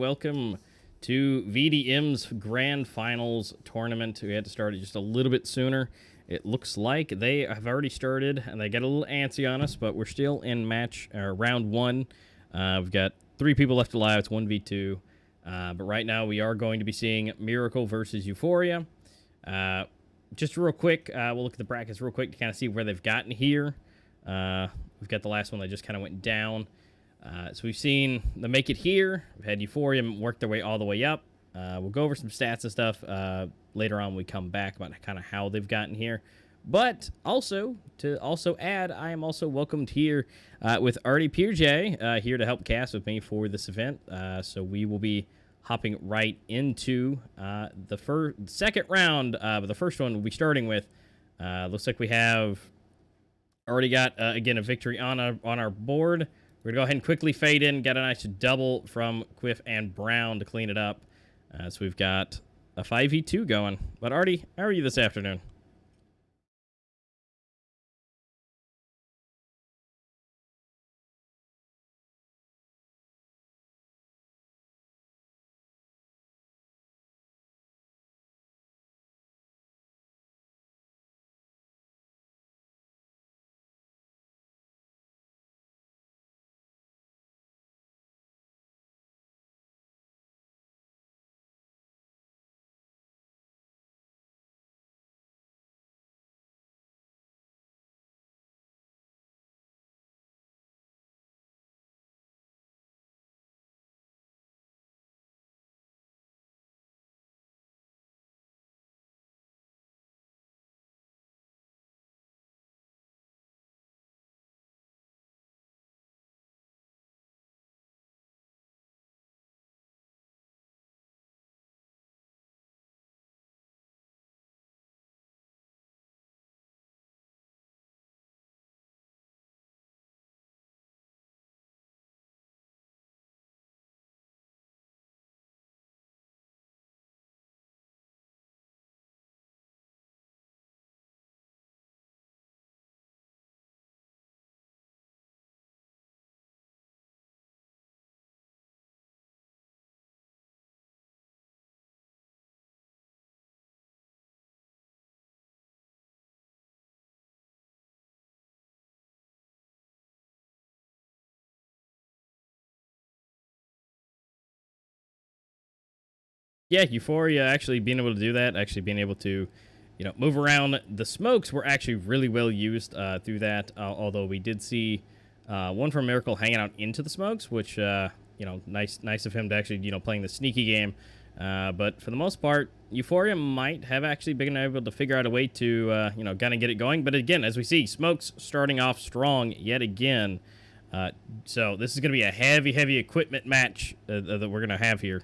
welcome to VDM's Grand Finals tournament. We had to start it just a little bit sooner. It looks like they have already started, and they get a little antsy on us, but we're still in round one. We've got 3 people left alive. It's 1v2. But right now, we are going to be seeing Miracle versus Euphoria. Just real quick, we'll look at the brackets real quick to kind of see where they've gotten here. We've got the last one that just kind of went down. So we've seen them make it here. We've had Euphoria work their way all the way up. We'll go over some stats and stuff later on when we come back about kind of how they've gotten here. But also, to add, I am also welcomed here with Artie Pierjay here to help cast with me for this event. So we will be hopping right into the second round. But the first one we'll be starting with, looks like we have already got, again, a victory on our board. We're going to go ahead and quickly fade in, get a nice double from Quiff and Brown to clean it up. So we've got a 5v2 going. But Artie, how are you this afternoon? Yeah, Euphoria actually being able to do that, actually being able to, move around. The smokes were actually really well used through that, although we did see one from Miracle hanging out into the smokes, which, nice of him to actually, playing the sneaky game. But for the most part, Euphoria might have actually been able to figure out a way to, kind of get it going. But again, as we see, smokes starting off strong yet again. So this is going to be a heavy equipment match that we're going to have here.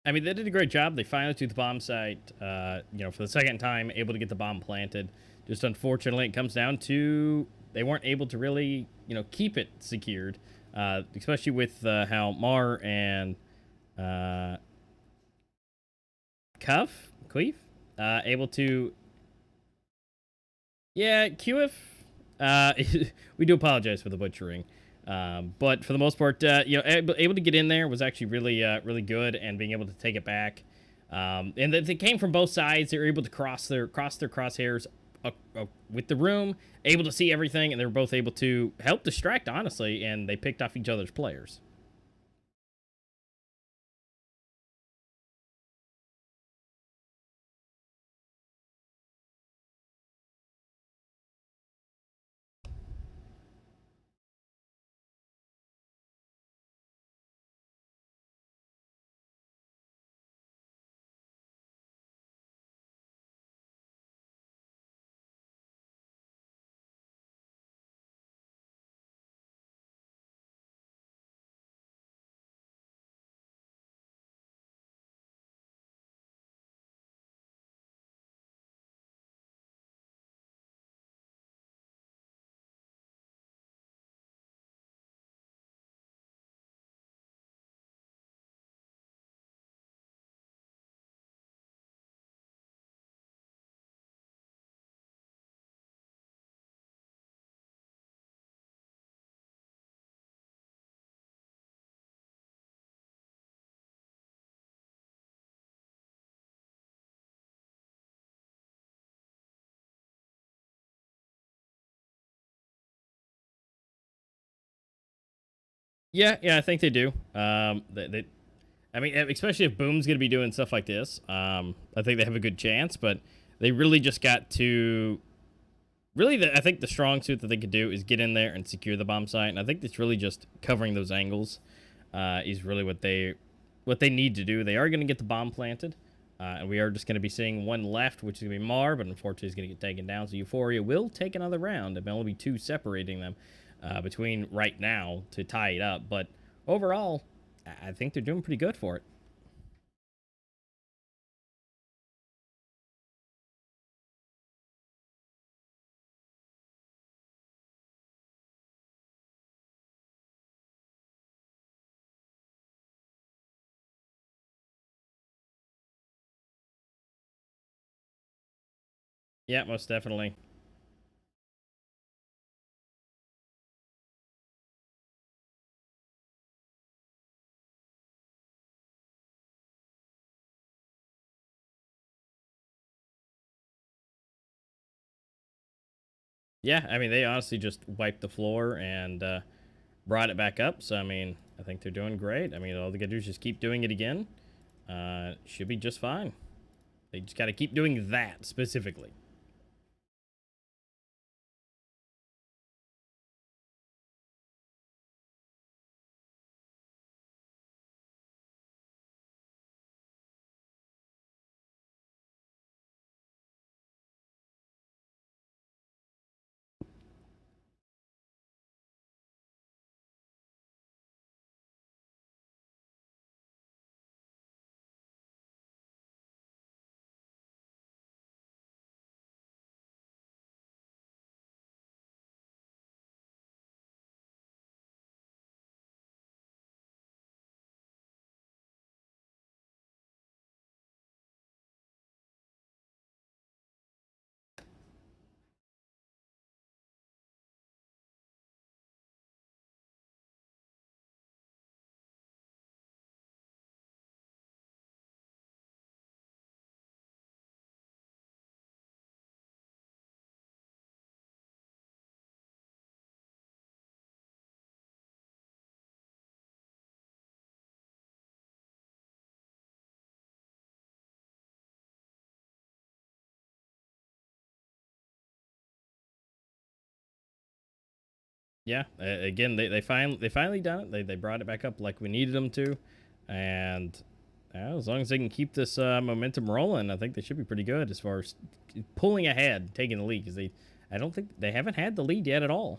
I mean, they did a great job. They finally took the bomb site, for the second time, able to get the bomb planted. Just unfortunately, it comes down to they weren't able to really, keep it secured, especially with how Mar and Queef, able to... Yeah, QF, we do apologize for the butchering. But for the most part, able to get in there was actually really good, and being able to take it back And they came from both sides. They were able to cross their crosshairs with the room, able to see everything, and they were both able to help distract, honestly, and they picked off each other's players. Yeah, yeah, I think they do. I mean, especially if Boom's going to be doing stuff like this, I think they have a good chance. But they really just got to really. I think the strong suit that they could do is get in there and secure the bomb site, and I think it's really just covering those angles is really what they need to do. They are going to get the bomb planted, and we are just going to be seeing one left, which is going to be Mar, but unfortunately is going to get taken down. So Euphoria will take another round. There will only be two separating them between right now to tie it up, but overall, I think they're doing pretty good for it. Yeah, most definitely. Yeah, I mean, they honestly just wiped the floor and brought it back up. So, I mean, I think they're doing great. I mean, all they got to do is just keep doing it again. Should be just fine. They just got to keep doing that specifically. Yeah, again, they finally done it. They brought it back up like we needed them to, and as long as they can keep this momentum rolling, I think they should be pretty good as far as pulling ahead, taking the lead. Because I don't think they haven't had the lead yet at all.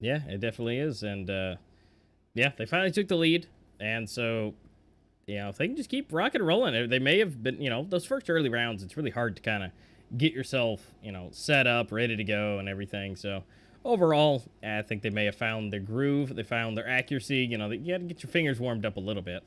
Yeah, it definitely is, and Yeah, they finally took the lead, and so if they can just keep rocking and rolling, they may have been, those first early rounds. It's really hard to kind of get yourself, set up, ready to go, and everything. So overall, I think they may have found their groove. They found their accuracy. You got to get your fingers warmed up a little bit.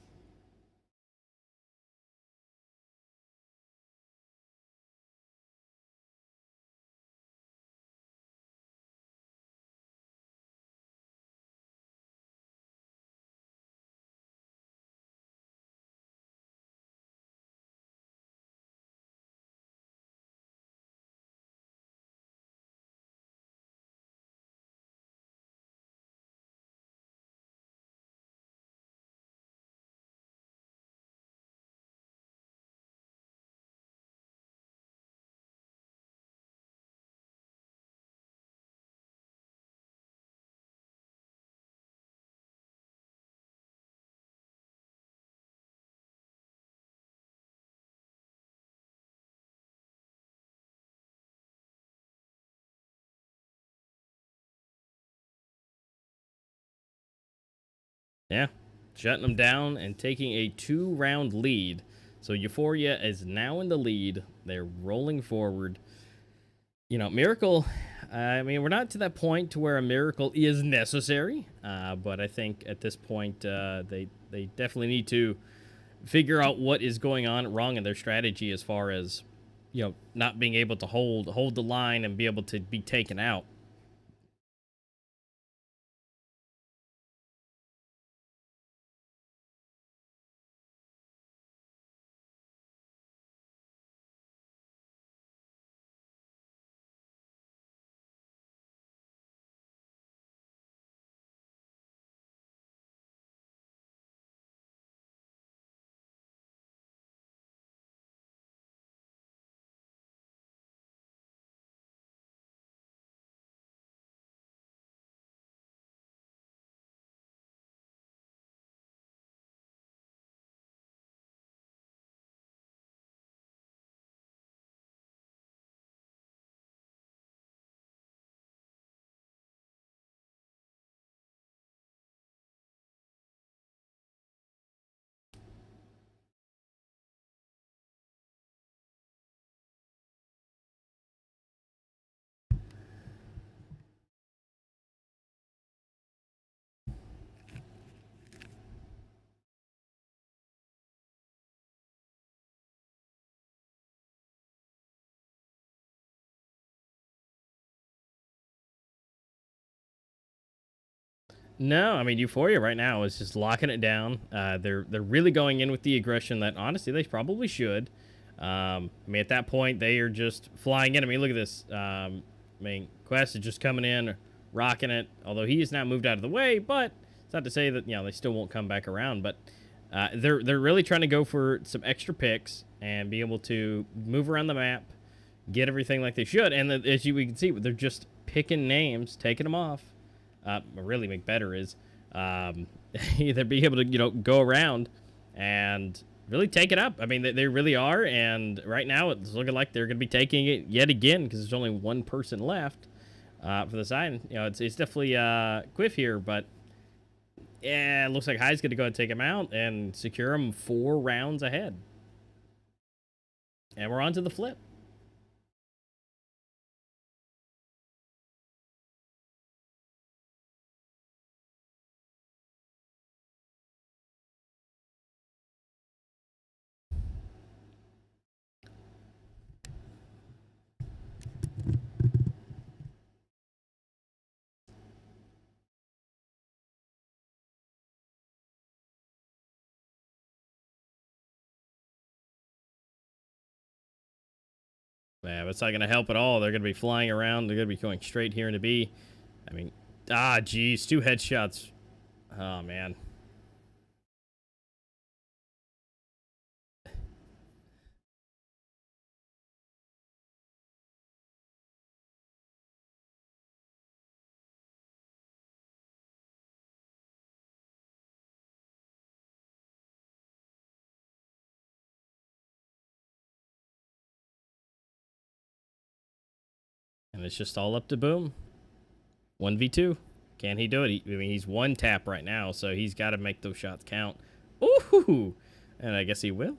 Yeah, shutting them down and taking a 2-round lead. So Euphoria is now in the lead. They're rolling forward. Miracle. I mean, we're not to that point to where a miracle is necessary, but I think at this point they definitely need to figure out what is going on wrong in their strategy as far as not being able to hold the line and be able to be taken out. No, I mean Euphoria right now is just locking it down. They're really going in with the aggression that honestly they probably should. I mean at that point they are just flying in. I mean look at this. I mean Quest is just coming in, rocking it. Although he is now moved out of the way, but it's not to say that they still won't come back around. But they're really trying to go for some extra picks and be able to move around the map, get everything like they should. And as we can see, they're just picking names, taking them off. Really make better is either be able to go around and really take it up. I mean they really are, and right now it's looking like they're going to be taking it yet again because there's only one person left for the side. It's definitely Quiff here, but yeah, it looks like High's going to go and take him out and secure him 4 rounds ahead, and we're on to the flip. Yeah, it's not going to help at all. They're going to be flying around. They're going to be going straight here into B. I mean, geez, 2 headshots. Oh, man. And it's just all up to Boom. 1v2. Can he do it? I mean, he's one tap right now, so he's got to make those shots count. Ooh, and I guess he will.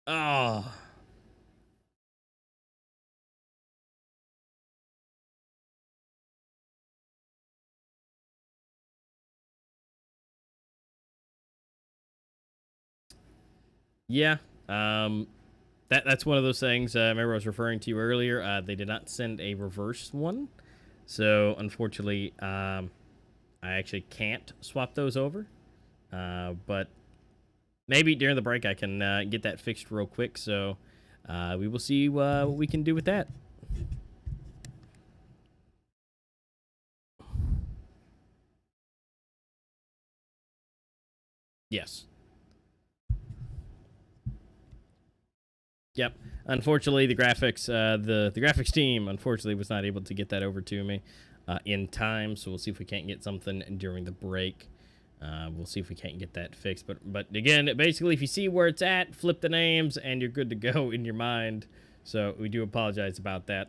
Oh. Yeah. That's one of those things. Remember I was referring to you earlier. They did not send a reverse one, so unfortunately, I actually can't swap those over. But maybe during the break I can get that fixed real quick. So we will see what we can do with that. Yes. Yep. Unfortunately, the graphics, the graphics team, unfortunately, was not able to get that over to me in time. So we'll see if we can't get something during the break. We'll see if we can't get that fixed. But again, basically, if you see where it's at, flip the names, and you're good to go in your mind. So we do apologize about that.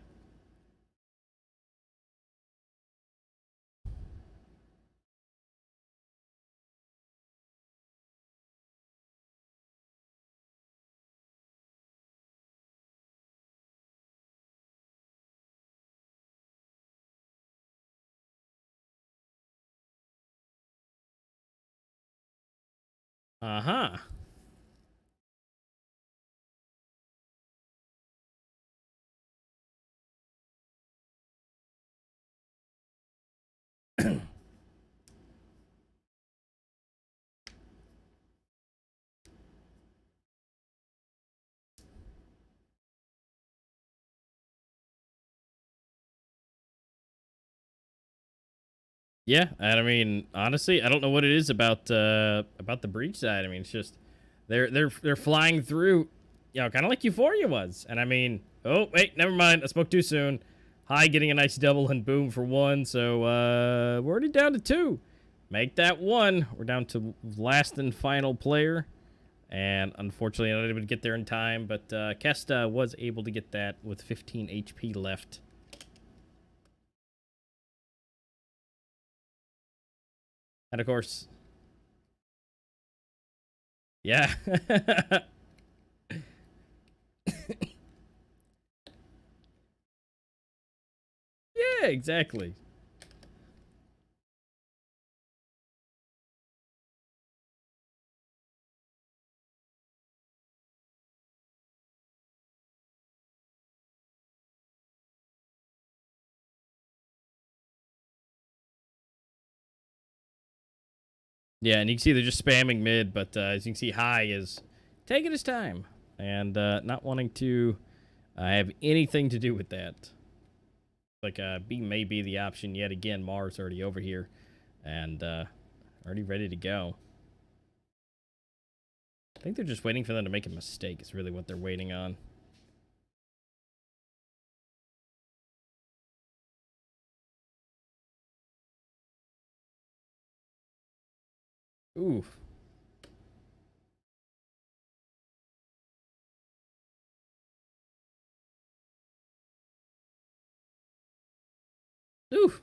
Uh-huh. Yeah, and I mean, honestly, I don't know what it is about the breach side. I mean, it's just they're flying through, you know, kind of like Euphoria was. And I mean, oh wait, never mind, I spoke too soon. High getting a nice double and boom for one. So we're already down to two. Make that one. We're down to last and final player, and unfortunately, not able to get there in time. But Kesta was able to get that with 15 HP left. And of course, yeah. Yeah, exactly. Yeah, and you can see they're just spamming mid, but as you can see, High is taking his time and not wanting to have anything to do with that. Like, B may be the option yet again. Mars already over here and already ready to go. I think they're just waiting for them to make a mistake. Is really what they're waiting on. Oof. Oof.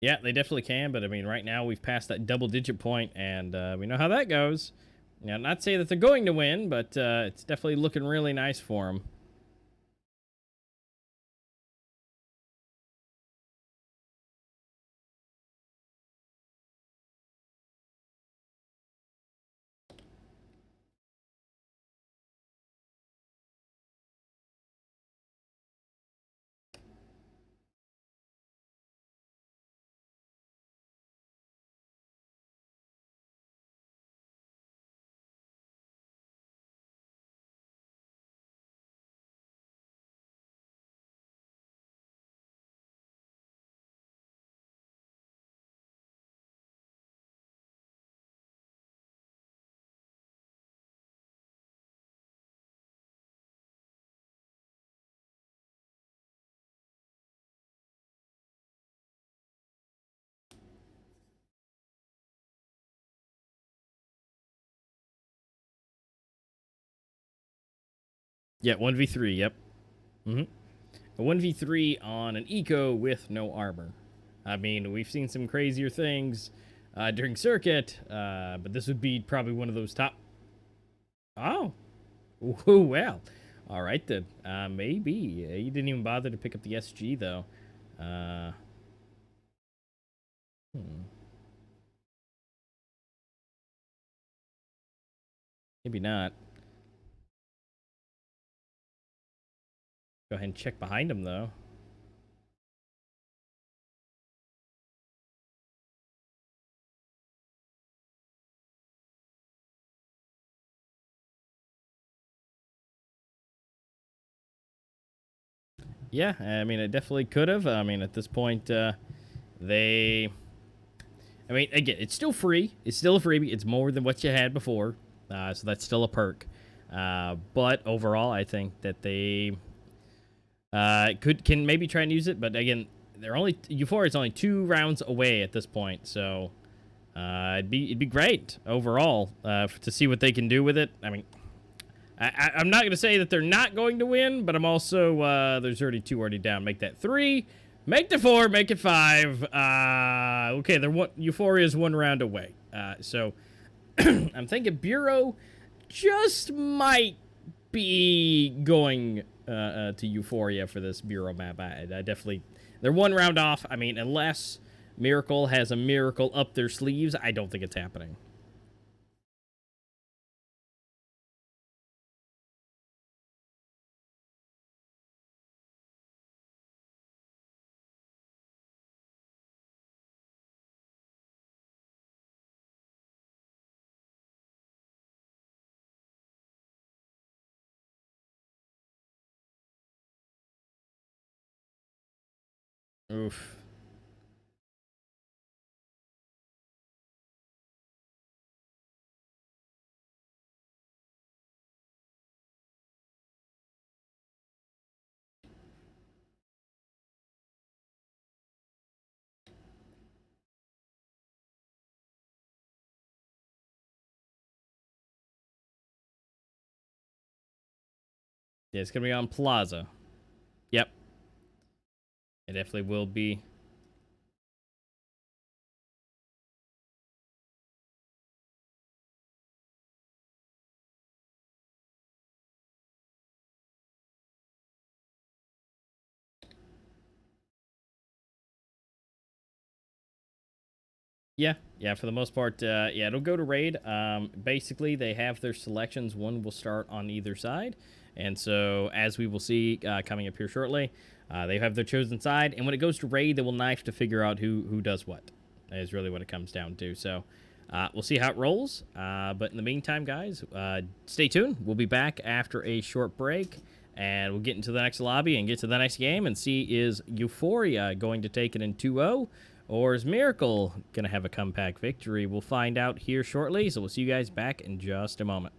Yeah, they definitely can, but I mean, right now we've passed that double-digit point, and we know how that goes. Now, not say that they're going to win, but it's definitely looking really nice for them. Yeah, 1v3, yep. A 1v3 on an eco with no armor. I mean, we've seen some crazier things during circuit, but this would be probably one of those top... Oh. Ooh, well. All right, then. Maybe. You didn't even bother to pick up the SG, though. Maybe not. Go ahead and check behind him, though. Yeah, I mean, it definitely could have. I mean, at this point, they... I mean, again, it's still free. It's still a freebie. It's more than what you had before. So that's still a perk. But overall, I think that they can maybe try and use it. But again, Euphoria is only 2 rounds away at this point. So it'd be great overall to see what they can do with it. I mean, I'm not going to say that they're not going to win, but I'm also, there's already 2 already down. Make that 3. Make the 4. Make it 5. Okay, Euphoria is 1 round away. So I'm thinking Bureau just might be going to Euphoria for this Bureau map. I definitely... They're 1 round off. I mean, unless Miracle has a miracle up their sleeves, I don't think it's happening. Oof. Yeah, it's going to be on Plaza. Yep. It definitely will be. Yeah, for the most part, yeah, it'll go to raid. Basically, they have their selections. One will start on either side. And so, as we will see coming up here shortly, they have their chosen side. And when it goes to raid, they will knife to figure out who does what. That is really what it comes down to. So, we'll see how it rolls. But in the meantime, guys, stay tuned. We'll be back after a short break. And we'll get into the next lobby and get to the next game and see, is Euphoria going to take it in 2-0? Or is Miracle going to have a comeback victory? We'll find out here shortly, so we'll see you guys back in just a moment.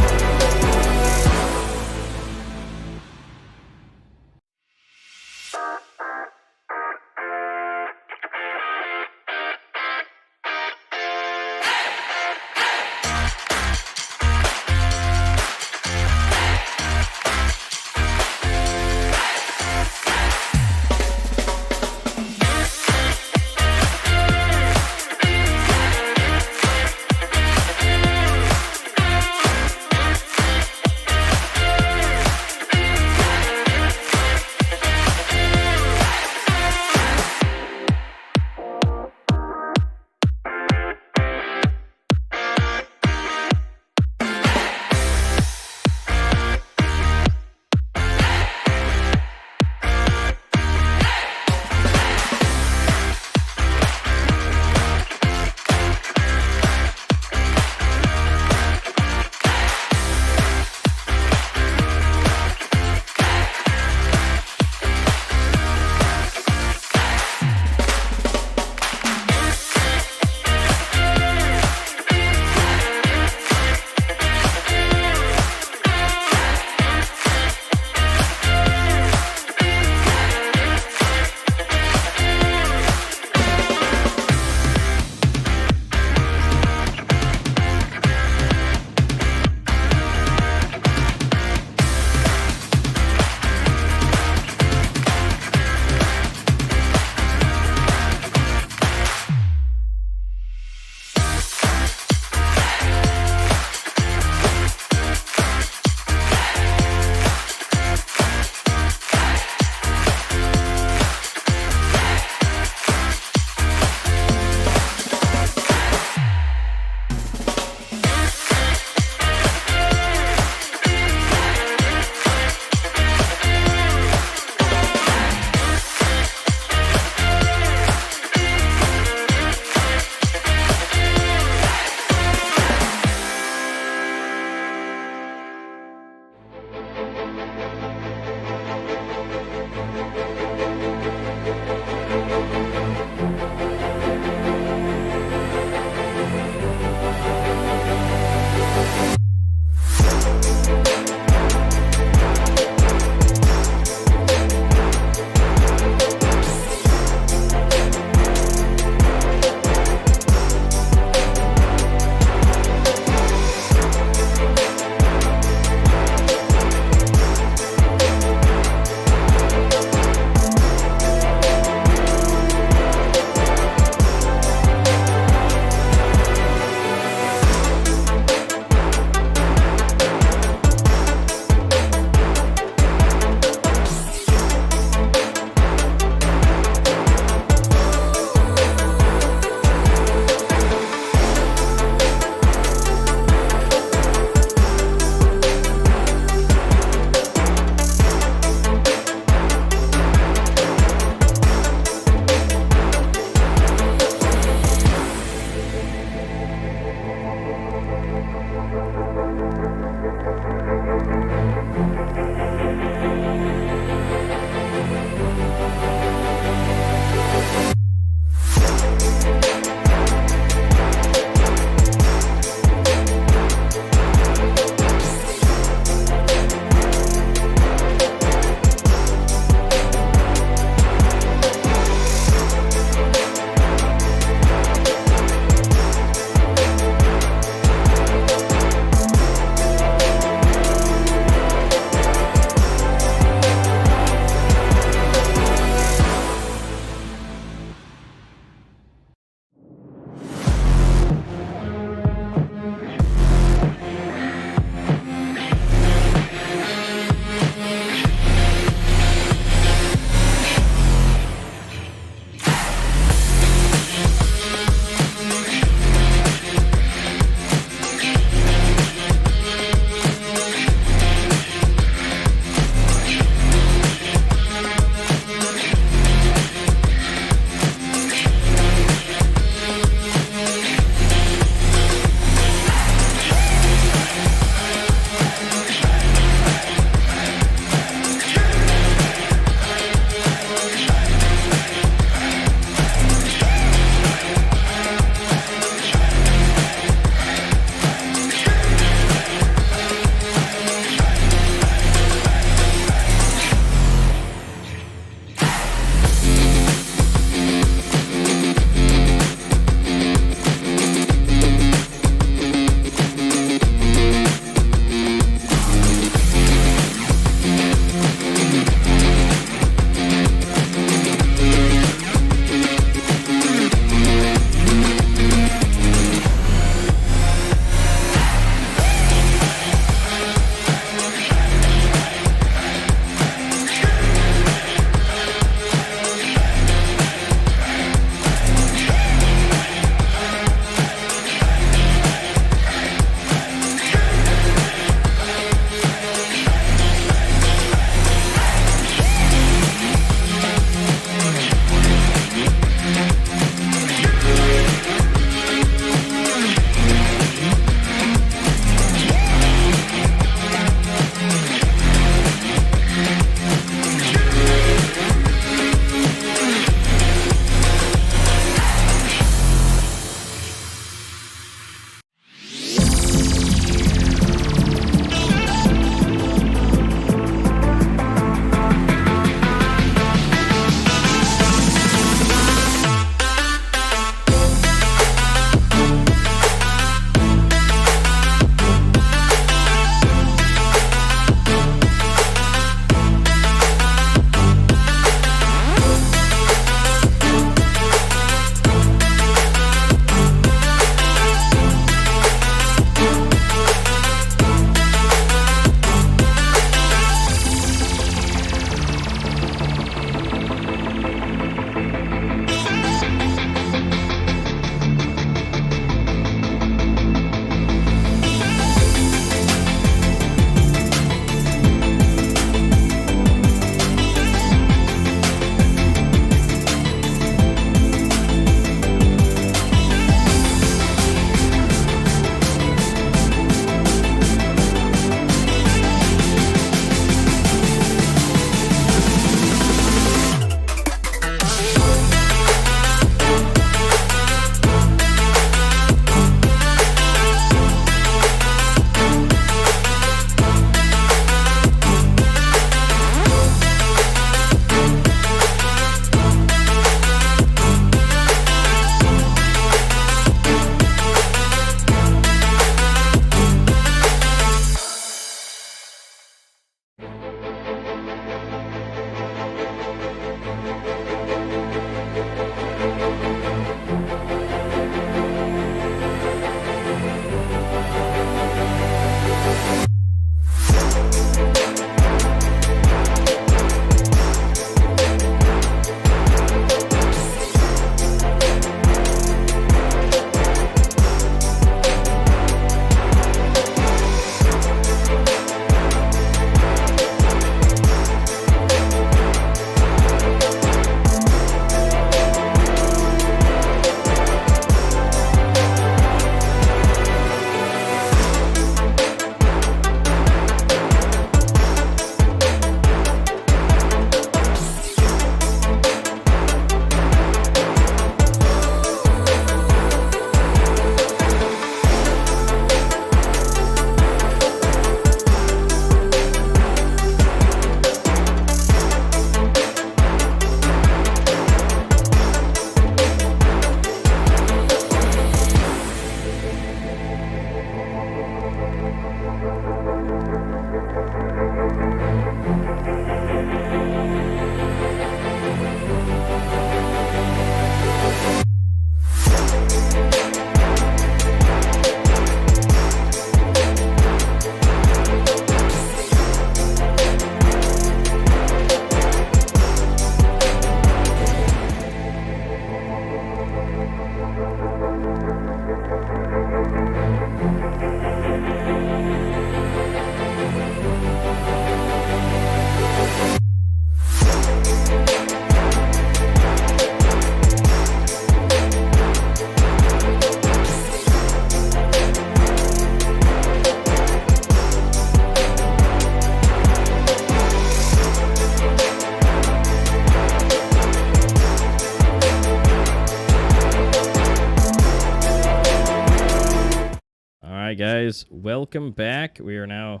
right, guys, welcome back. We are now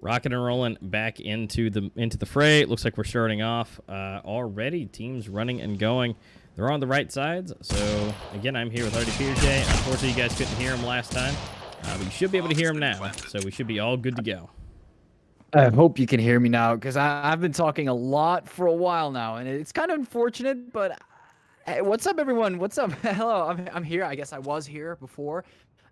rocking and rolling back into the fray. It looks like we're starting off already. Teams running and going. They're on the right sides. So again, I'm here with RDPJ. Unfortunately, you guys couldn't hear him last time, but you should be able to hear him now. So we should be all good to go. I hope you can hear me now, because I've been talking a lot for a while now, and it's kind of unfortunate. But hey, what's up, everyone? What's up? Hello, I'm here. I guess I was here before.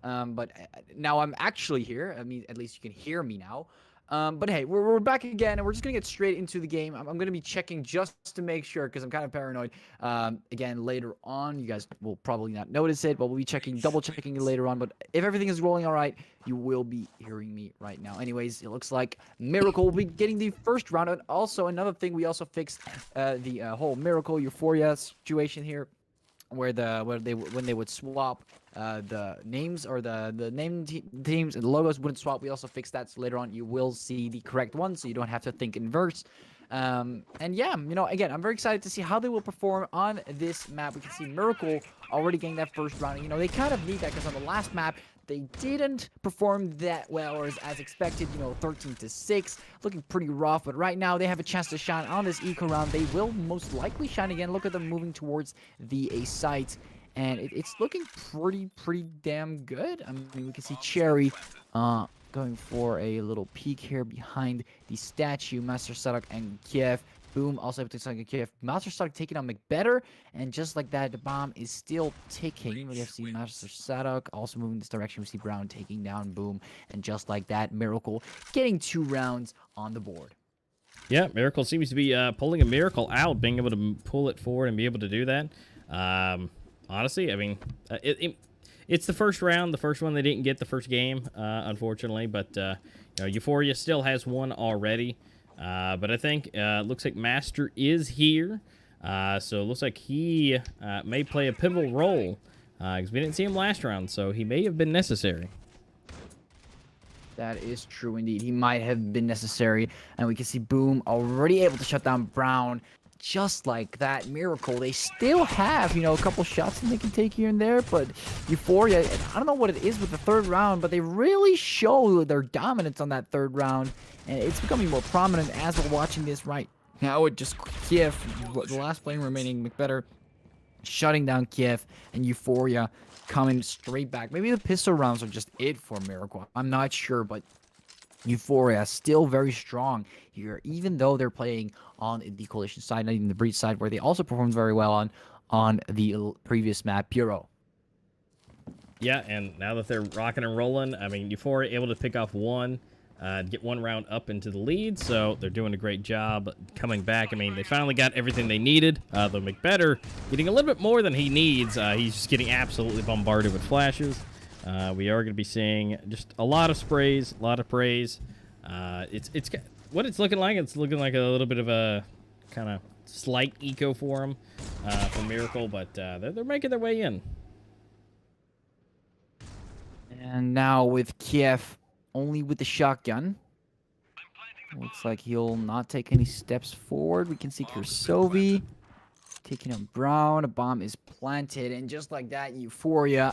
But now I'm actually here. I mean, at least you can hear me now. But hey, we're back again, and we're just gonna get straight into the game. I'm gonna be checking just to make sure, because I'm kind of paranoid. Again, later on, you guys will probably not notice it, but we'll be double checking it later on. But if everything is rolling all right, you will be hearing me right now. Anyways, it looks like Miracle will be getting the first round. And also, another thing, we also fixed the whole Miracle Euphoria situation here, where when they would swap the names, or the teams and the logos wouldn't swap. We also fixed that, so later on you will see the correct one, so you don't have to think inverse. And yeah, again, I'm very excited to see how they will perform on this map. We can see Miracle already getting that first round. They kind of need that, because on the last map they didn't perform that well, or as expected, 13-6, looking pretty rough. But right now they have a chance to shine on this eco round. They will most likely shine again. Look at them moving towards the A site, and it's looking pretty damn good. I mean, we can see Cherry going for a little peek here behind the statue. Master Sadok and Kiev. Boom, also able to take Kiev. Master Sadok taking on McBetter, and just like that, the bomb is still ticking. We have seen Master Sadok also moving this direction. We see Brown taking down Boom, and just like that, Miracle getting 2 rounds on the board. Yeah, Miracle seems to be pulling a Miracle out, being able to pull it forward and be able to do that. Honestly, I mean, it's the first round, the first one they didn't get the first game, unfortunately. But Euphoria still has one already. But I think looks like Master is here, so it looks like he may play a pivotal role, because we didn't see him last round, so he may have been necessary. That is true indeed. He might have been necessary, and we can see Boom already able to shut down Brown. Just like that, Miracle, they still have, a couple shots that they can take here and there, but Euphoria, I don't know what it is with the third round, but they really show their dominance on that third round, and it's becoming more prominent as we're watching this right now. It just Kiev, the last playing remaining, McBetter shutting down Kiev, and Euphoria coming straight back. Maybe the pistol rounds are just it for Miracle. I'm not sure, but Euphoria still very strong here, even though they're playing on the Coalition side, not even the Breach side, where they also performed very well on the previous map, Bureau. Yeah, and now that they're rocking and rolling, I mean, Euphoria able to pick off one, get 1 round up into the lead, so they're doing a great job coming back. I mean, they finally got everything they needed. Though McBetter getting a little bit more than he needs. He's just getting absolutely bombarded with flashes. We are going to be seeing just a lot of sprays, a lot of praise. It's what it's looking like. It's looking like a little bit of a kind of slight eco for him, for Miracle, but they're making their way in. And now with Kiev only with the shotgun, looks like he'll not take any steps forward. We can see Kursovi taking on Brown. A bomb is planted, and just like that, Euphoria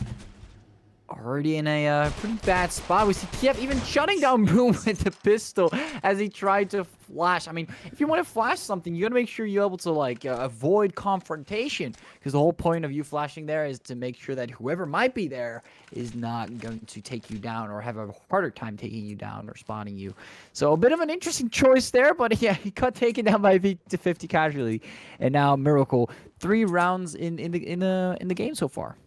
already in a pretty bad spot. We see Kiev even shutting down Boom with the pistol as he tried to flash. I mean, if you want to flash something, you got to make sure you're able to, avoid confrontation, because the whole point of you flashing there is to make sure that whoever might be there is not going to take you down, or have a harder time taking you down or spawning you. So a bit of an interesting choice there, but yeah, he got taken down by 50 casually. And now Miracle, 3 rounds in the game so far.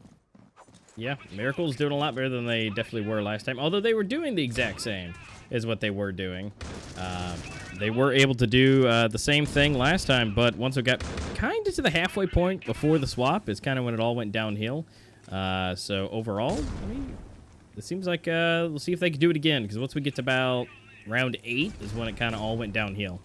Yeah, Miracle's doing a lot better than they definitely were last time. Although they were doing the exact same as what they were doing. They were able to do the same thing last time, but once it got kind of to the halfway point before the swap is kind of when it all went downhill. So overall, I mean, it seems like we'll see if they can do it again, because once we get to about round 8 is when it kind of all went downhill.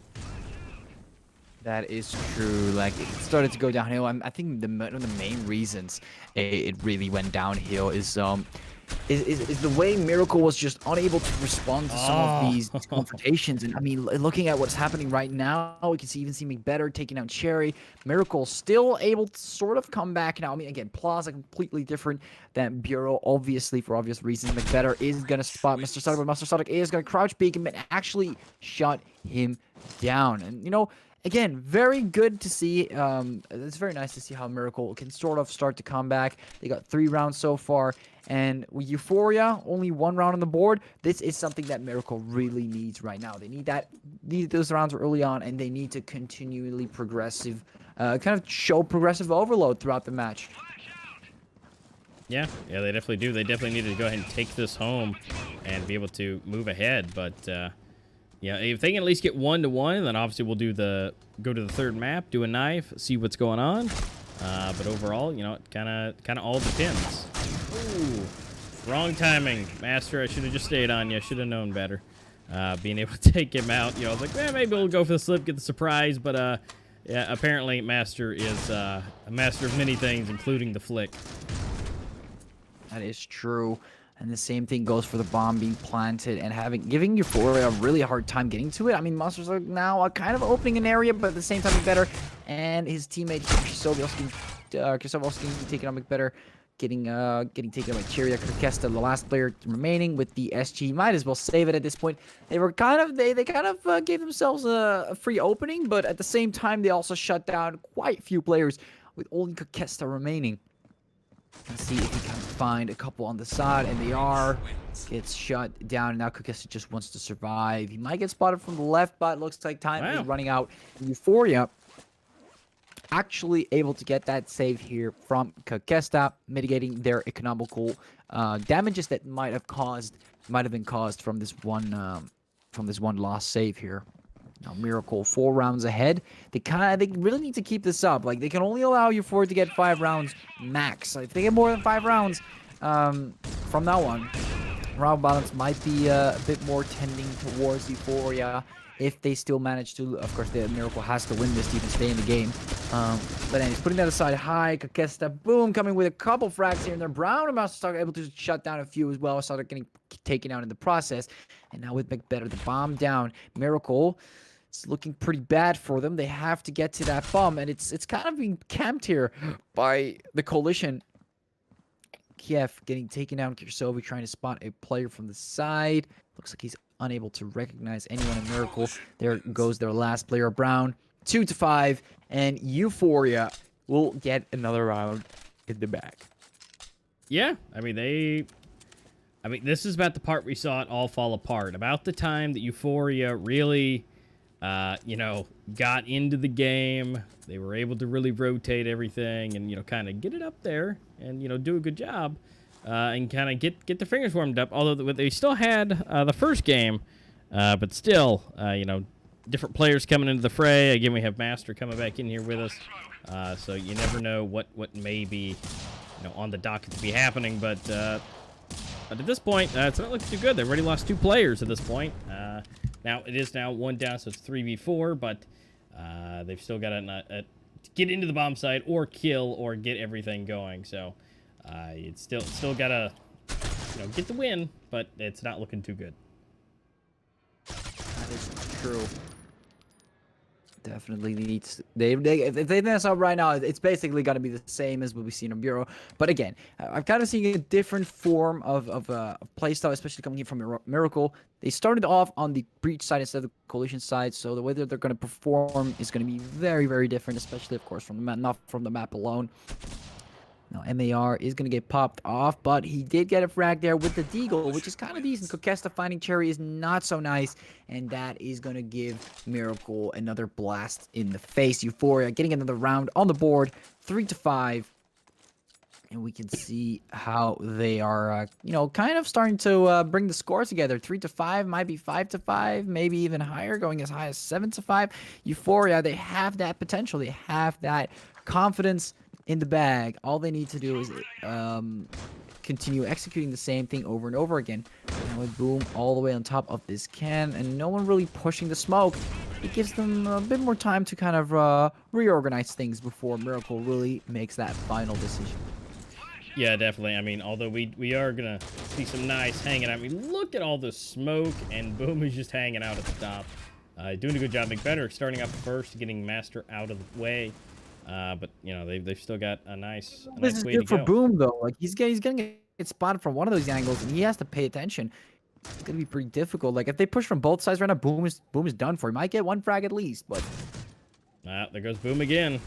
That is true. Like, it started to go downhill. I think one of the main reasons it really went downhill is is the way Miracle was just unable to respond to some of these confrontations. And I mean, looking at what's happening right now, we can even see McBetter taking out Cherry. Miracle still able to sort of come back now. I mean, again, Plaza completely different than Bureau, obviously, for obvious reasons. McBetter is going to spot Mr. Sonic, but Mr. Sonic is going to crouch peek him and actually shut him down. And, you know, again, very good to see. It's very nice to see how Miracle can sort of start to come back. They got 3 rounds so far. And with Euphoria, only 1 round on the board. This is something that Miracle really needs right now. They need those rounds early on, and they need to continually progressive, kind of show progressive overload throughout the match. Yeah, they definitely do. They definitely need to go ahead and take this home and be able to move ahead. But yeah, if they can at least get 1-1, then obviously we'll go to the third map, do a knife, see what's going on. But overall, you know, it kind of all depends. Ooh, wrong timing, Master. I should have just stayed on you. I should have known better. Being able to take him out, you know, I was like, maybe we'll go for the slip, get the surprise. But yeah, apparently Master is a master of many things, including the flick. That is true. And the same thing goes for the bomb being planted and giving Euphoria a really hard time getting to it. I mean, Monsters are now kind of opening an area, but at the same time, McBetter and his teammate Krzyzewski taking on McBetter, getting taken by Cheria Krkesta, the last player remaining with the SG. Might as well save it at this point. They were kind of gave themselves a free opening, but at the same time, they also shut down quite a few players with only Krkesta remaining. Let's see if he can find a couple on the side, and they are. Gets shut down, and now Krkesta just wants to survive. He might get spotted from the left, but it looks like time is running out. Euphoria actually able to get that save here from Krkesta, mitigating their economical damages that might have been caused from this one lost save here. Now Miracle 4 rounds ahead. They really need to keep this up. Like, they can only allow Euphoria to get 5 rounds max. If they get more than 5 rounds from now on, round balance might be a bit more tending towards Euphoria if they still manage to. Of course, the Miracle has to win this to even stay in the game. But anyways, putting that aside, high Krkesta, boom, coming with a couple frags here and there. Brown and Mouse are able to shut down a few as well, started getting taken out in the process. And now with McBetter, the bomb down, Miracle, it's looking pretty bad for them. They have to get to that bomb, and it's kind of being camped here by the coalition. Kiev getting taken out. Kirsovi trying to spot a player from the side. Looks like he's unable to recognize anyone in Miracle. There goes their last player, Brown. 2-5, and Euphoria will get another round in the bag. Yeah, I mean, this is about the part we saw it all fall apart. About the time that Euphoria really, you know, got into the game. They were able to really rotate everything and, you know, kind of get it up there and, you know, do a good job and kind of get their fingers warmed up. Although they still had the first game, but still, you know, different players coming into the fray. Again, we have Master coming back in here with us. So you never know what may be, you know, on the docket to be happening. But at this point, it's not looking too good. They've already lost 2 players at this point. Now it is now 1 down, so it's 3v4. But they've still got to get into the bomb site or kill or get everything going. So it's still got to, you know, get the win, but it's not looking too good. That is true. Definitely needs. If they mess up right now, it's basically going to be the same as what we've seen on Bureau. But again, I've kind of seen a different form of playstyle, especially coming in from Miracle. They started off on the breach side instead of the coalition side, so the way that they're going to perform is going to be very, very different, especially, of course, from the map, not from the map alone. Now, MAR is going to get popped off, but he did get a frag there with the Deagle, which is kind of decent. Krkesta finding Cherry is not so nice, and that is going to give Miracle another blast in the face. Euphoria getting another round on the board, 3-5. And we can see how they are, you know, kind of starting to bring the score together. 3-5, might be 5-5, maybe even higher, going as high as 7-5. Euphoria, they have that potential. They have that confidence in the bag. All they need to do is continue executing the same thing over and over again. And with Boom all the way on top of this can, and no one really pushing the smoke, it gives them a bit more time to kind of reorganize things before Miracle really makes that final decision. Yeah, definitely. I mean, although we are gonna see some nice hanging out. I mean, look at all the smoke, and Boom is just hanging out at the top. Doing a good job. McBetter starting up first, getting Master out of the way. But you know they've still got a nice This is way good to for go. Boom though. Like he's gonna get spotted from one of those angles, and he has to pay attention. It's gonna be pretty difficult. Like if they push from both sides right now, Boom is done for. He might get one frag at least, but There goes Boom again.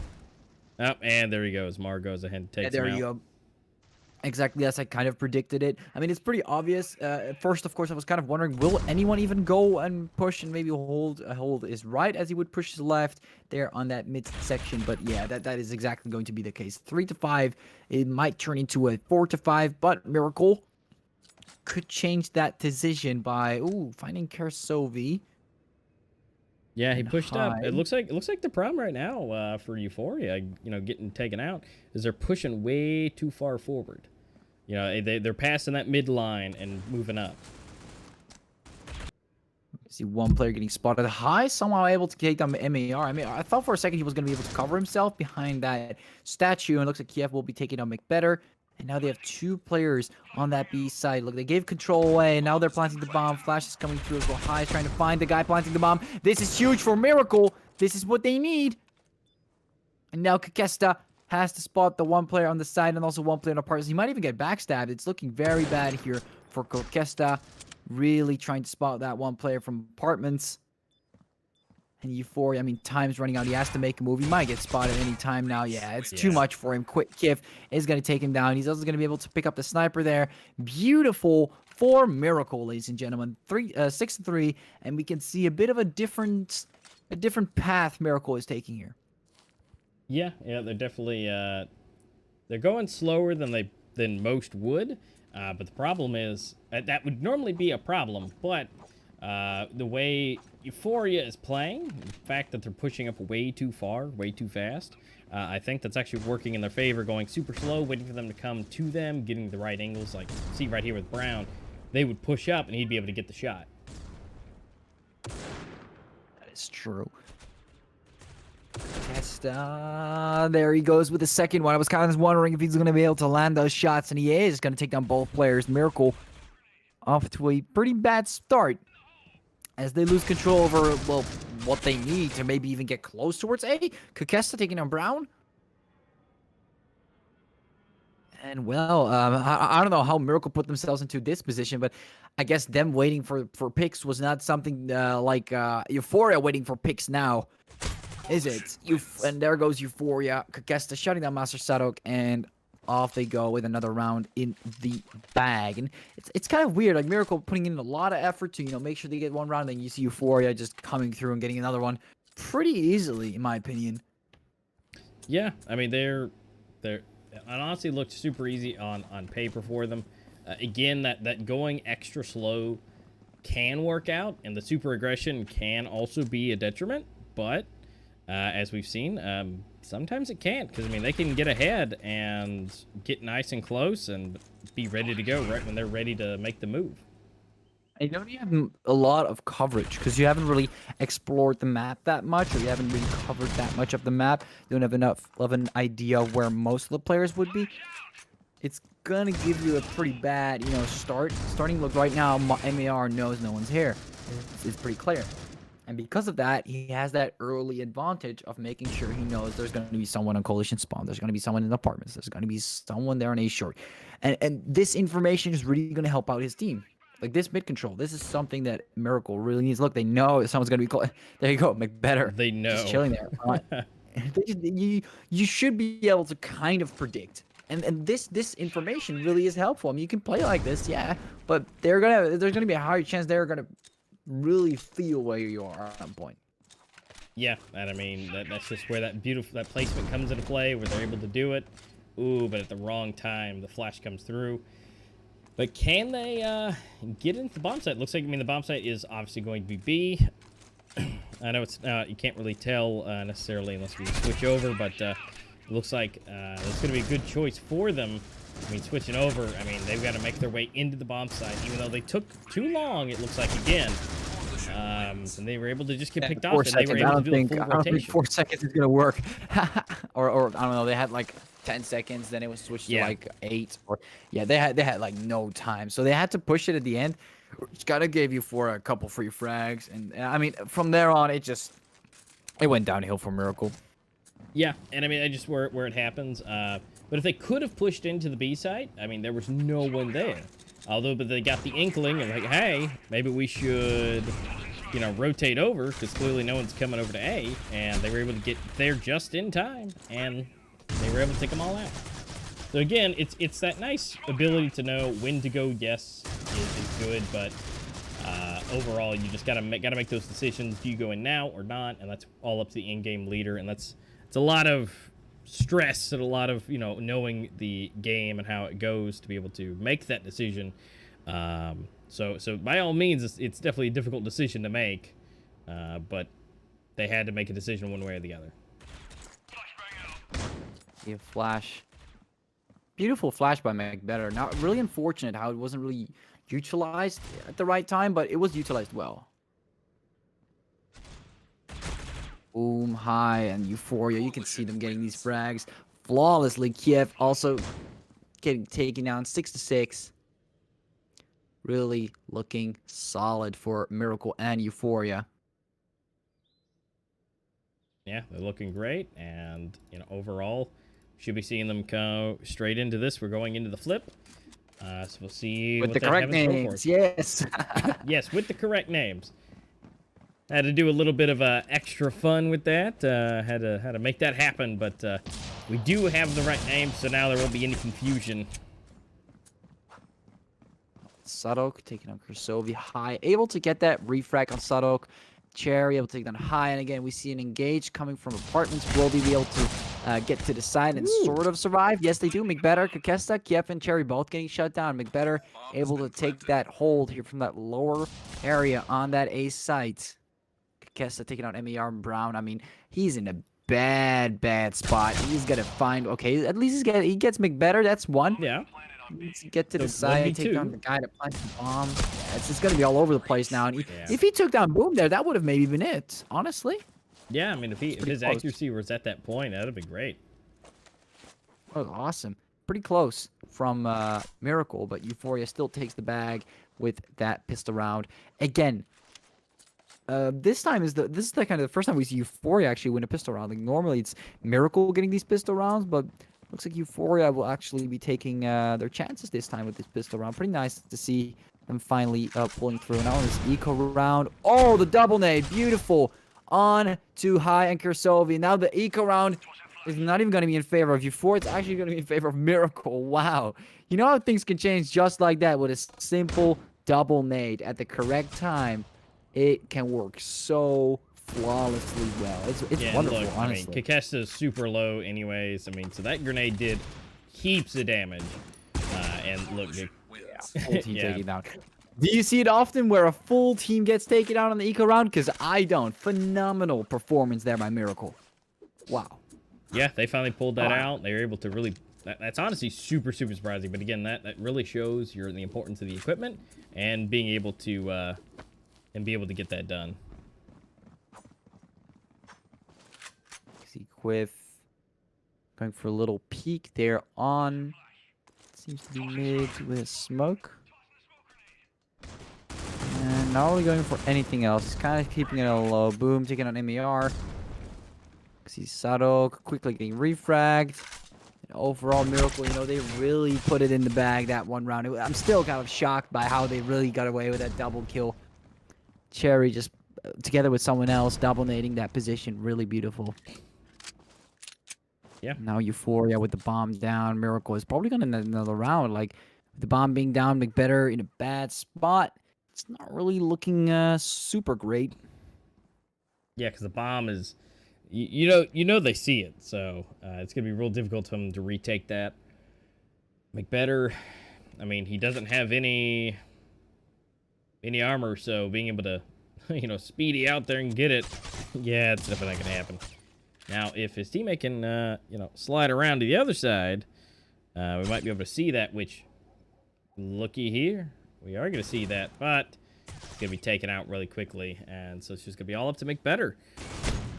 Oh, and there he goes. Mar goes ahead and takes yeah, there him you out. go. Exactly, yes, I kind of predicted it. I mean, it's pretty obvious. At first, of course, I was kind of wondering, will anyone even go and push and maybe hold his right as he would push his left there on that midsection? But yeah, that is exactly going to be the case. 3 to 5, it might turn into a 4 to 5, but Miracle could change that decision by finding Kersovi. Yeah, he And pushed up. high. It looks like the problem right now for Euphoria, you know, getting taken out is they're pushing way too far forward. You know, they're passing that midline and moving up. See one player getting spotted high, somehow able to take down MAR. I mean, I thought for a second he was going to be able to cover himself behind that statue, and it looks like Kiev will be taking down McBetter. And now they have 2 players on that B side. Look, they gave control away, and now they're planting the bomb. Flash is coming through as well. High is trying to find the guy planting the bomb. This is huge for Miracle. This is what they need. And now Kakesta has to spot the one player on the side and also one player on the partners. He might even get backstabbed. It's looking very bad here for Kakesta. Really trying to spot that one player from apartments. And Euphoria, I mean, time's running out. He has to make a move. He might get spotted any time now. Yeah, it's too much for him. Quick Kif is going to take him down. He's also going to be able to pick up the sniper there. Beautiful for Miracle, ladies and gentlemen. 6-3, and we can see a bit of a different path Miracle is taking here. Yeah, they're definitely they're going slower than most would. But the problem is that would normally be a problem, but the way Euphoria is playing, the fact that they're pushing up way too far, way too fast, I think that's actually working in their favor, going super slow, waiting for them to come to them, getting the right angles. Like, see right here with Brown, they would push up and he'd be able to get the shot. That is true. Testa, there he goes with the second one. I was kind of wondering if he's going to be able to land those shots, and he is going to take down both players. Miracle off to a pretty bad start as they lose control over, well, what they need to maybe even get close towards A. Kakesta taking down Brown. And, well, I don't know how Miracle put themselves into this position, but I guess them waiting for picks was not something like Euphoria waiting for picks now. Is it? And there goes Euphoria. Kakesta shutting down Master Sadok, and off they go with another round in the bag. And it's kind of weird. Like Miracle putting in a lot of effort to, make sure they get one round, then you see Euphoria just coming through and getting another one pretty easily, in my opinion. Yeah, I mean it honestly looked super easy on paper for them. Again, that going extra slow can work out, and the super aggression can also be a detriment, but as we've seen, sometimes it can't, because, I mean, they can get ahead and get nice and close and be ready to go right when they're ready to make the move. I know you have a lot of coverage, because you haven't really explored the map that much, or you haven't really covered that much of the map. You don't have enough of an idea of where most of the players would be. It's gonna give you a pretty bad, starting look right now. MAR knows no one's here. It's pretty clear. And because of that, he has that early advantage of making sure he knows there's going to be someone on Coalition Spawn. There's going to be someone in apartments. There's going to be someone there on A short. And this information is really going to help out his team. Like this mid control, this is something that Miracle really needs. Look, they know someone's going to be there you go, McBetter. They know. Just chilling there. You should be able to kind of predict. And this information really is helpful. I mean, you can play like this, yeah, but there's gonna be a higher chance they're gonna really feel where you are at some point. Yeah, and I mean that's just where that placement comes into play, where they're able to do it. Ooh, but at the wrong time, the flash comes through. But can they get into the bomb site? Looks like, I mean, the bomb site is obviously going to be B. I know it's you can't really tell necessarily unless we switch over, but it looks like it's going to be a good choice for them. I mean, switching over, I mean, they've got to make their way into the bomb site, even though they took too long, it looks like, again. And they were able to just get picked off, and they were able to do a full rotation. I don't think 4 seconds is going to work. or I don't know, they had like 10 seconds, then it was switched to Yeah. like 8 or yeah, they had like no time. So they had to push it at the end. Which kind of gave you for a couple free frags and I mean from there on it went downhill for Miracle. Yeah, and I mean, I just where it happens. But if they could have pushed into the B site, I mean, there was no one there. But they got the inkling and like, hey, maybe we should, rotate over because clearly no one's coming over to A, and they were able to get there just in time, and they were able to take them all out. So again, it's that nice ability to know when to go. Yes, is good, but overall, you just gotta make those decisions. Do you go in now or not? And that's all up to the in-game leader, and it's a lot of stress and a lot of knowing the game and how it goes to be able to make that decision. So by all means, it's definitely a difficult decision to make, but they had to make a decision one way or the other. Yeah, flash. Beautiful flash by McBetter. Now, really unfortunate how it wasn't really utilized at the right time, but it was utilized well. Boom, high, and Euphoria. You can see them getting these frags flawlessly. Kiev also getting taken down 6-6. Really looking solid for Miracle and Euphoria. Yeah, they're looking great, and overall, should be seeing them go straight into this. We're going into the flip, so we'll see with what the correct names. Yes, yes, with the correct names. Had to do a little bit of extra fun with that. Had to make that happen, but we do have the right names, so now there won't be any confusion. Sadok taking on Kursovi high, able to get that refract on Sadok. Cherry able to take down high, and again we see an engage coming from apartments. Will they be able to get to the side and sort of survive? Yes, they do. McBetter, Kakesta, Kiev, and Cherry both getting shut down. McBetter able to take that hold here from that lower area on that A site. Kakesta taking out MER and Brown. I mean, he's in a bad spot. He's gonna find at least he gets McBetter. That's one. Yeah. Needs to get to the side, take down the guy that planted the bomb. Yeah, it's just going to be all over the place now. And if he took down Boom there, that would have maybe been it, honestly. Yeah, I mean, if his accuracy was at that point, that would have been great. That was awesome. Pretty close from Miracle, but Euphoria still takes the bag with that pistol round. Again, this is the kind of the first time we see Euphoria actually win a pistol round. Like normally it's Miracle getting these pistol rounds, but looks like Euphoria will actually be taking their chances this time with this pistol round. Pretty nice to see them finally pulling through. Now on this eco round. Oh, the double nade. Beautiful. On to High and Kursovi. Now the eco round is not even going to be in favor of Euphoria. It's actually going to be in favor of Miracle. Wow. You know how things can change just like that with a simple double nade at the correct time. It can work so flawlessly well. It's wonderful, look, honestly. I mean, Kakesta's super low anyways. I mean, so that grenade did heaps of damage. And look, full team taking down. Do you see it often where a full team gets taken out on the eco round? Because I don't. Phenomenal performance there by Miracle. Wow. Yeah, they finally pulled that out. They were able to really... That's honestly super surprising. But again, that really shows the importance of the equipment and being able to get that done. See Quiff going for a little peek there on. Seems to be mid with smoke. And not really going for anything else. He's kind of keeping it a low. Boom, taking on MER. See Sadok quickly getting refragged. And overall, Miracle, they really put it in the bag that one round. I'm still kind of shocked by how they really got away with that double kill. Cherry just together with someone else double-nading that position. Really beautiful. Yeah. Now Euphoria with the bomb down. Miracle is probably going to another round. Like, with the bomb being down, McBetter in a bad spot. It's not really looking super great. Yeah, because the bomb is... You know they see it, so it's going to be real difficult for them to retake that. McBetter, I mean, he doesn't have any armor, so being able to, speedy out there and get it, yeah, it's definitely not going to happen. Now, if his teammate can, slide around to the other side, we might be able to see that, which, looky here, we are going to see that, but it's going to be taken out really quickly, and so it's just going to be all up to McBetter.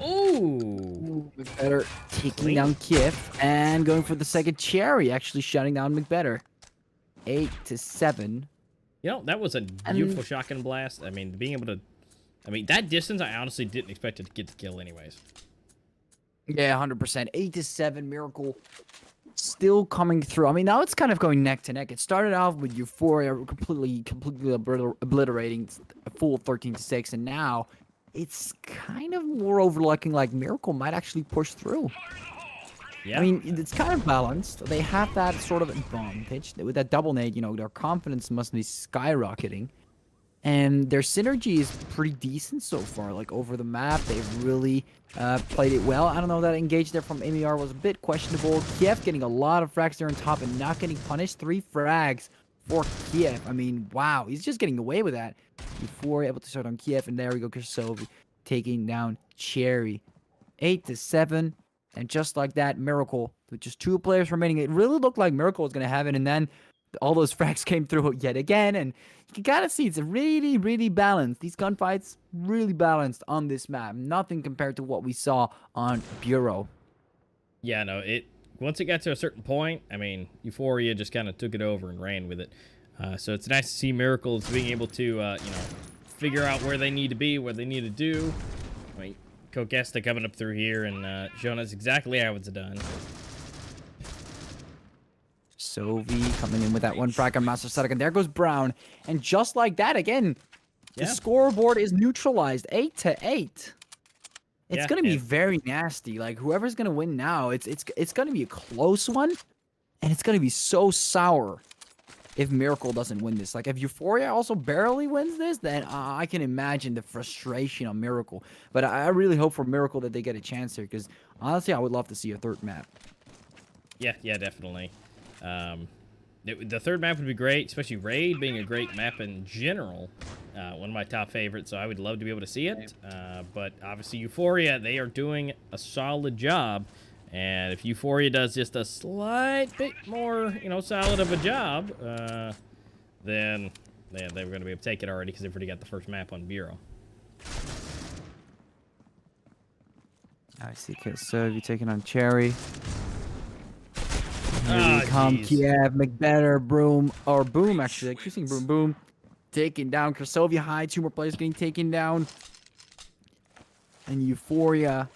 Ooh. McBetter taking Clean. down Kiev and going for the second cherry, actually shutting down McBetter. 8-7. You know, that was a And- beautiful shotgun blast. I mean, being able to... I mean, that distance, I honestly didn't expect it to get the kill anyways. Yeah, 100%. 8-7, Miracle still coming through. I mean, now it's kind of going neck to neck. It started off with Euphoria completely obliterating a full 13-6, and now it's kind of more overlooking like Miracle might actually push through. Yeah. I mean, it's kind of balanced. They have that sort of advantage. With that double nade, you know, their confidence must be skyrocketing. And their synergy is pretty decent so far. Like, over the map, they've really played it well. I don't know, that engage there from MER was a bit questionable. Kiev getting a lot of frags there on top and not getting punished. 3 frags for Kiev. I mean, wow. He's just getting away with that. Before able to start on Kiev. And there we go, Kersovi taking down Cherry. 8-7. And just like that, Miracle, with just 2 players remaining, it really looked like Miracle was going to have it. And then all those frags came through yet again. And you can kind of see it's really, really balanced. These gunfights, really balanced on this map. Nothing compared to what we saw on Bureau. Yeah, no, once it got to a certain point, I mean, Euphoria just kind of took it over and ran with it. So it's nice to see Miracles being able to, you know, figure out where they need to be, what they need to do. I mean, Kokesta coming up through here and showing us exactly how it's done. Sovi coming in with that one frag on Master Sadek, and there goes Brown. And just like that, again, the scoreboard is neutralized, 8-8. It's gonna be very nasty. Like, whoever's gonna win now, it's gonna be a close one, and it's gonna be so sour if Miracle doesn't win this. Like, if Euphoria also barely wins this, then I can imagine the frustration on Miracle. But I really hope for Miracle that they get a chance here, because honestly, I would love to see a third map. Yeah, definitely. The third map would be great, especially Raid being a great map in general. One of my top favorites, so I would love to be able to see it. But obviously Euphoria, they are doing a solid job. And if Euphoria does just a slight bit more, you know, solid of a job, then they were going to be able to take it already because they've already got the first map on Bureau. I see Kersovi taking on Cherry. Here Oh, we come, geez. Kiev, McBetter, Boom, actually. Accusing Boom. Taking down Kersovi high. 2 more players getting taken down. And Euphoria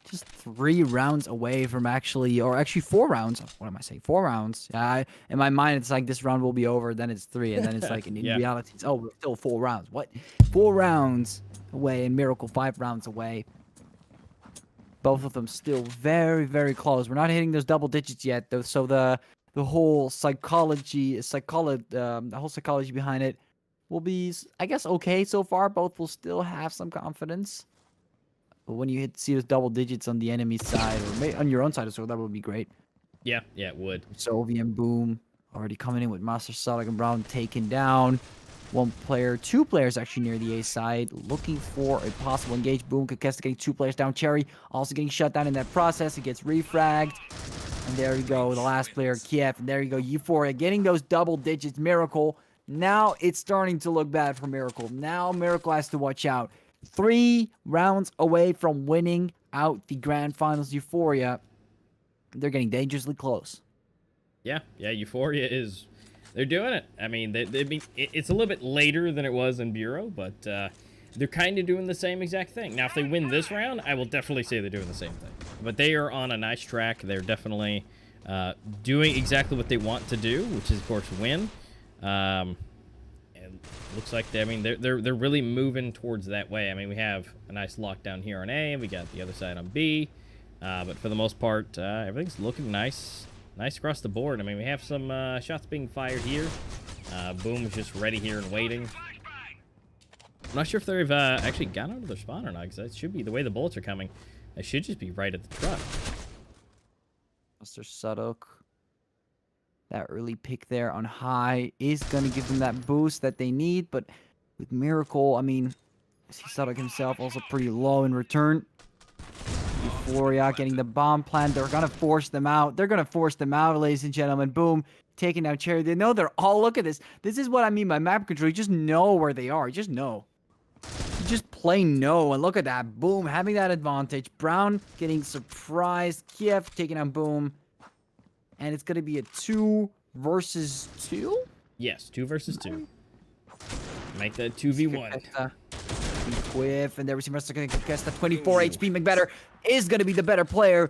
just 3 rounds away from actually 4 rounds. What am I saying? 4 rounds. In my mind, it's like this round will be over, then it's 3, and then it's like in reality, it's we're still 4 rounds. What? 4 rounds away, and Miracle 5 rounds away. Both of them still very, very close. We're not hitting those double digits yet, though. So the whole psychology behind it will be, I guess, okay so far. Both will still have some confidence. But when you see those double digits on the enemy side, or on your own side as well, that would be great. Yeah, it would. Sovi and Boom already coming in with Master Sonic and Brown taken down. 1 player, 2 players actually near the A side, looking for a possible engage. Boom, Kokesta getting 2 players down. Cherry also getting shut down in that process. He gets refragged. And there you go, the last player, Kiev. And there you go, Euphoria getting those double digits. Miracle. Now it's starting to look bad for Miracle. Now Miracle has to watch out. 3 rounds away from winning out the grand finals. Euphoria, they're getting dangerously close. Yeah, Euphoria is... They're doing it. I mean, it's a little bit later than it was in Bureau, but they're kind of doing the same exact thing. Now, if they win this round, I will definitely say they're doing the same thing. But they are on a nice track. They're definitely doing exactly what they want to do, which is, of course, win. And looks like they're really moving towards that way. I mean, we have a nice lockdown here on A, and we got the other side on B. But for the most part, everything's looking nice. Nice across the board. I mean, we have some shots being fired here. Boom is just ready here and waiting. I'm not sure if they've actually gotten out of their spawn or not, because that should be the way the bullets are coming. They should just be right at the truck. Master Sadok. That early pick there on high is going to give them that boost that they need, but with Miracle, I mean, Sadok himself also pretty low in return. Euphoria getting the bomb plant. They're going to force them out. They're going to force them out, ladies and gentlemen. Boom. Taking down Cherry. They know they're all... Look at this. This is what I mean by map control. You just know where they are. You just know. You to just play no. And look at that. Boom, having that advantage. Brown getting surprised. Kiev taking on Boom. And it's going to be a 2 versus 2? Yes, 2 versus 2. Make that 2v1. Quiff, and there we see Mr. going to guess that 24 HP. McBetter is going to be the better player.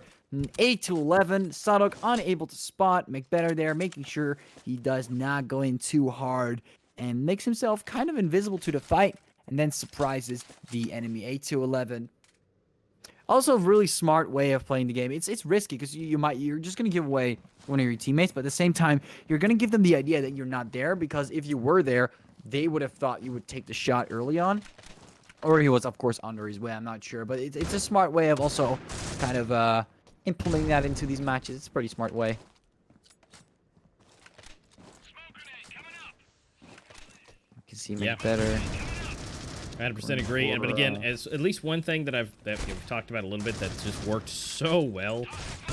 8 to 11. Sadok unable to spot. McBetter there, making sure he does not go in too hard and makes himself kind of invisible to the fight, and then surprises the enemy. 8 to 11. Also, a really smart way of playing the game. It's risky because you're just gonna give away one of your teammates, but at the same time, you're gonna give them the idea that you're not there, because if you were there, they would have thought you would take the shot early on, or he was of course under his way. I'm not sure, but it's a smart way of also kind of implementing that into these matches. It's a pretty smart way. You can see Yeah. better. 100% agree. But again, as at least one thing that we've talked about a little bit that's just worked so well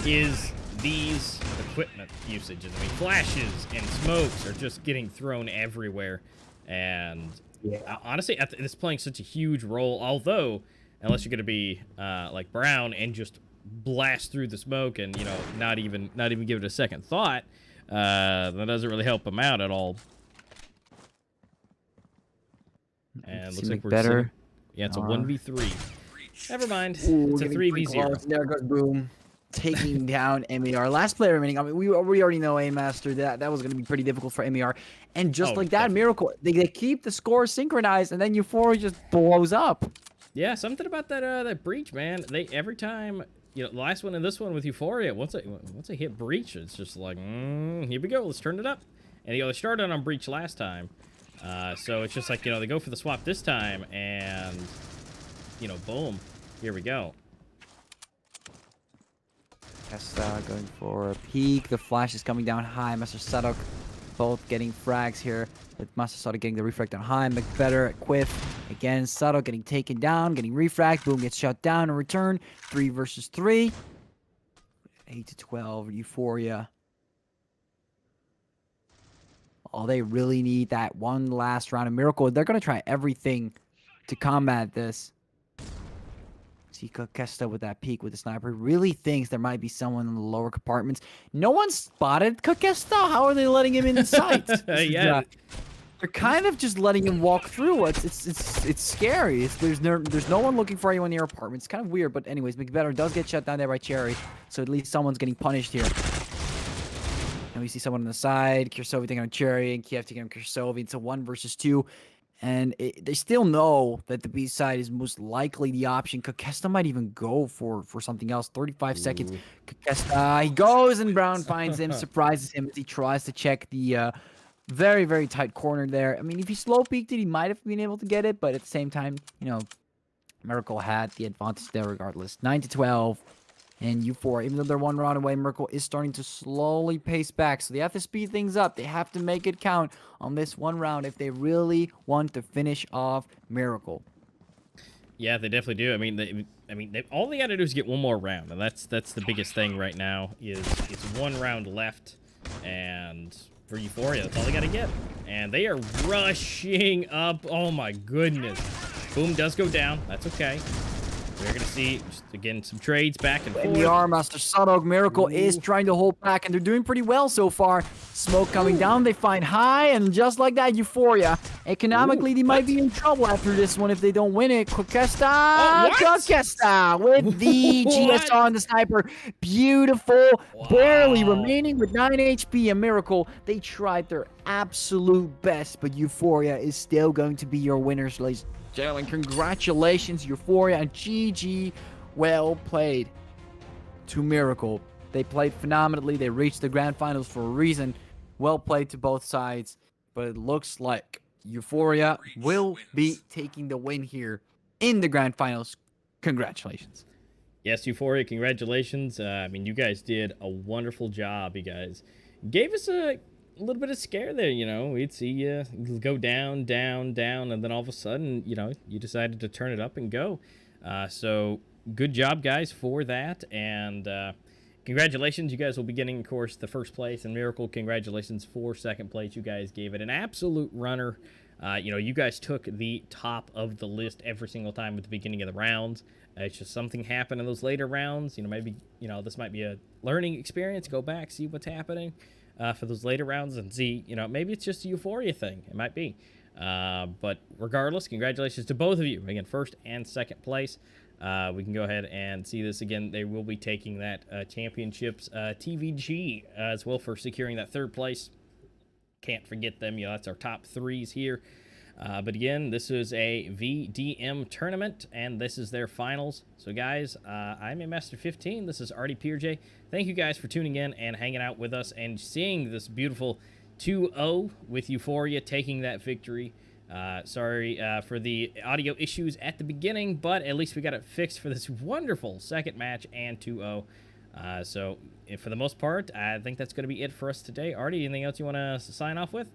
is these equipment usages. I mean, flashes and smokes are just getting thrown everywhere, and honestly, it's playing such a huge role. Although, unless you're going to be like Brown and just blast through the smoke and not even give it a second thought, that doesn't really help him out at all. And looks like we're better. Yeah, it's a 1v3. Never mind. Ooh, It's a 3v0. There goes Boom, taking down MER. Last player remaining. I mean, we already know A-Master. That was going to be pretty difficult for MER. And just like that, definitely. Miracle, they keep the score synchronized, and then Euphoria just blows up. Yeah, something about that breach, man. They every time, the last one and this one with Euphoria, once I hit breach, it's just like, here we go. Let's turn it up. And they started on breach last time. So it's just like, they go for the swap this time, and, boom, here we go. Kesta going for a peek. The flash is coming down high. Master Sadok both getting frags here. With Master Sadok getting the refrag down high. McBetter at Quiff. Again, Sadok getting taken down, getting refragged. Boom gets shut down in return. 3 versus 3. 8 to 12. Euphoria. Oh, they really need that one last round of Miracle. They're going to try everything to combat this. See Kesta with that peek with the sniper. Really thinks there might be someone in the lower compartments. No one spotted Kesta. How are they letting him in sight? Yeah. They're kind of just letting him walk through. It's scary. There's no one looking for anyone near apartments. It's kind of weird, but anyways, McBetter does get shut down there by Cherry, so at least someone's getting punished here. And we see someone on the side. Kursovi taking on Cherry, and Kiev taking on Kursovi. It's a 1 versus 2. And they still know that the B side is most likely the option. Kesta might even go for something else. 35 seconds. Kesta, he goes, and Brown finds him, surprises him as he tries to check the very, very tight corner there. I mean, if he slow peeked it, he might have been able to get it. But at the same time, Miracle had the advantage there regardless. 9 to 12. And Euphoria, even though they're 1 round away, Miracle is starting to slowly pace back. So they have to speed things up. They have to make it count on this 1 round if they really want to finish off Miracle. Yeah, they definitely do. I mean, all they got to do is get 1 more round, and that's the biggest thing right now. It's 1 round left, and for Euphoria, that's all they got to get. And they are rushing up. Oh my goodness! Boom does go down. That's okay. We're going to see, just, again, some trades back and forth. MER, Master Sadok, Miracle is trying to hold back, and they're doing pretty well so far. Smoke coming down, they find high, and just like that, Euphoria. Economically, they might be in trouble after this one if they don't win it. Kesta with the GSR on the sniper. Beautiful. Wow. Barely remaining with 9 HP. A Miracle. They tried their absolute best, but Euphoria is still going to be your winners, ladies. Jalen, congratulations, Euphoria, and GG. Well played to Miracle. They played phenomenally. They reached the grand finals for a reason. Well played to both sides. But it looks like Euphoria will be taking the win here in the grand finals. Congratulations. Yes, Euphoria, congratulations. I mean, you guys did a wonderful job. You guys gave us a little bit of scare there, We'd see you go down, down, down, and then all of a sudden, you decided to turn it up and go. So good job, guys, for that. And congratulations. You guys will be getting, of course, the 1st place. And Miracle, congratulations for 2nd place. You guys gave it an absolute runner. You know, you guys took the top of the list every single time at the beginning of the rounds. It's just something happened in those later rounds. You know, maybe, you know, this might be a learning experience. Go back, see what's happening for those later rounds and see, you know, maybe it's just a Euphoria thing. It might be. But regardless, congratulations to both of you. Again, first and second place. We can go ahead and see this again. They will be taking that championships TVG as well for securing that third place. Can't forget them. You know, that's our top threes here. But again, this is a VDM tournament, and this is their finals. So, guys, I'm a Master 15. This is Artie PeerJ. Thank you guys for tuning in and hanging out with us and seeing this beautiful 2-0 with Euphoria taking that victory. Sorry for the audio issues at the beginning, but at least we got it fixed for this wonderful second match and 2-0. So, for the most part, I think that's going to be it for us today. Artie, anything else you want to sign off with?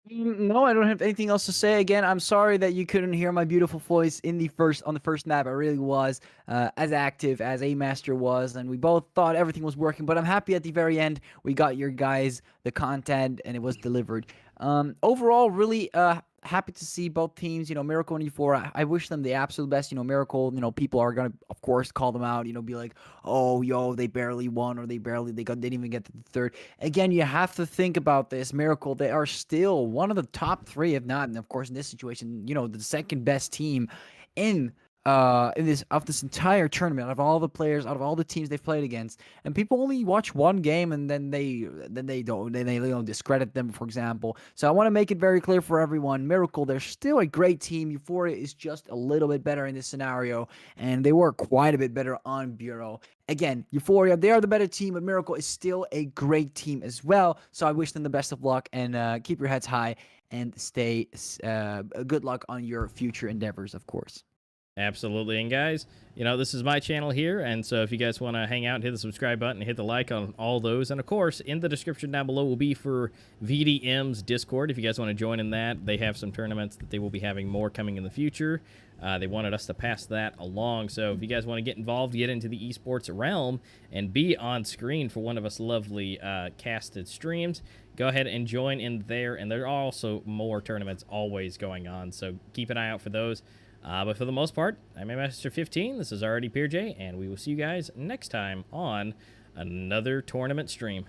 No, I don't have anything else to say. Again, I'm sorry that you couldn't hear my beautiful voice on the first map. I really was as active as A Master was, and we both thought everything was working. But I'm happy at the very end we got your guys the content and it was delivered. Overall, really happy to see both teams. You know, Miracle and Euphoria. I wish them the absolute best. You know, Miracle. You know, people are gonna, of course, call them out. You know, be like, oh, yo, they barely won, or they didn't even get to the third. Again, you have to think about this. Miracle, they are still one of the top three, if not, and of course, in this situation, you know, the second best team in this entire tournament, out of all the players, out of all the teams they've played against. And people only watch one game and then they discredit them, for example. So I want to make it very clear for everyone, Miracle, they're still a great team. Euphoria is just a little bit better in this scenario, and they were quite a bit better on Bureau. Again, Euphoria, they are the better team, but Miracle is still a great team as well. So I wish them the best of luck, and keep your heads high and stay good luck on your future endeavors, of course. Absolutely. And guys, you know, this is my channel here, and so if you guys want to hang out, hit the subscribe button, hit the like on all those, and of course, in the description down below will be for VDM's Discord. If you guys want to join in that, they have some tournaments that they will be having more coming in the future. They wanted us to pass that along, so if you guys want to get involved, get into the esports realm, and be on screen for one of us lovely casted streams, go ahead and join in there, and there are also more tournaments always going on, so keep an eye out for those. But for the most part, I'm Master 15. This is Artie PeerJ, and we will see you guys next time on another tournament stream.